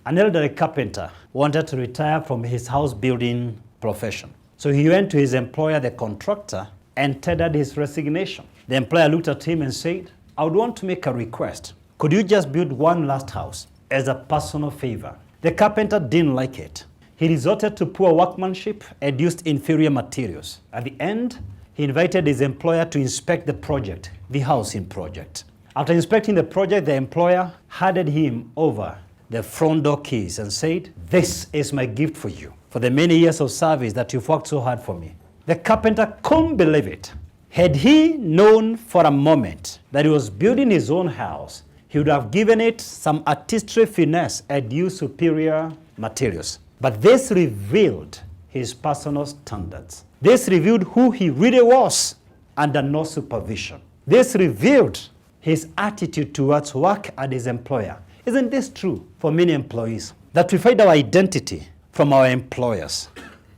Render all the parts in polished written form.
An elderly carpenter wanted to retire from his house building profession. So he went to his employer, the contractor, and tendered his resignation. The employer looked at him and said, I would want to make a request. Could you just build one last house as a personal favor? The carpenter didn't like it. He resorted to poor workmanship and used inferior materials. At the end, he invited his employer to inspect the project, the housing project. After inspecting the project, the employer handed him over the front door keys and said, this is my gift for you, for the many years of service that you've worked so hard for me. The carpenter couldn't believe it. Had he known for a moment that he was building his own house, he would have given it some artistry finesse and used superior materials. But this revealed his personal standards. This revealed who he really was under no supervision. This revealed his attitude towards work and his employer. Isn't this true for many employees? That we find our identity from our employers.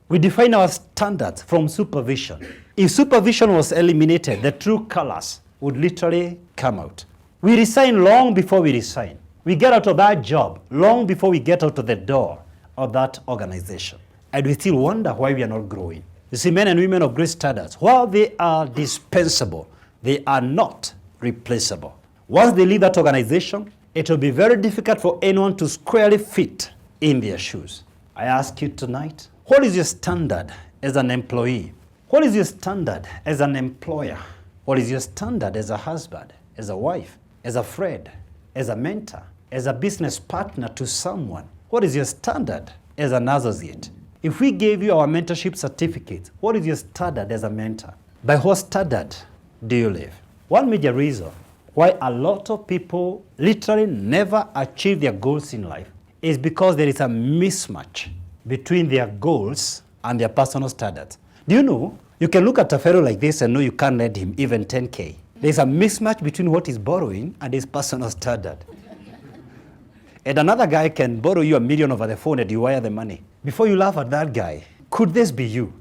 We define our standards from supervision. If supervision was eliminated, the true colors would literally come out. We resign long before we resign. We get out of that job long before we get out of the door of that organization. And we still wonder why we are not growing. You see, men and women of great standards, while they are dispensable, they are not replaceable. Once they leave that organization, it will be very difficult for anyone to squarely fit in their shoes. I ask you tonight, what is your standard as an employee? What is your standard as an employer? What is your standard as a husband, as a wife, as a friend, as a mentor, as a business partner to someone? What is your standard as an associate? If we gave you our mentorship certificate, what is your standard as a mentor? By what standard do you live? One major reason why a lot of people literally never achieve their goals in life is because there is a mismatch between their goals and their personal standards. Do you know, you can look at a fellow like this and know you can't lend him even 10K. There's a mismatch between what he's borrowing and his personal standard. And another guy can borrow you $1 million over the phone and you wire the money. Before you laugh at that guy, could this be you?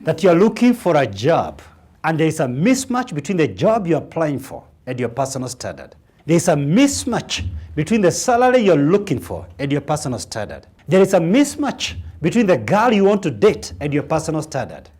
That you're looking for a job and there is a mismatch between the job you're applying for and your personal standard. There's a mismatch between the salary you're looking for and your personal standard. There is a mismatch between the girl you want to date and your personal standard.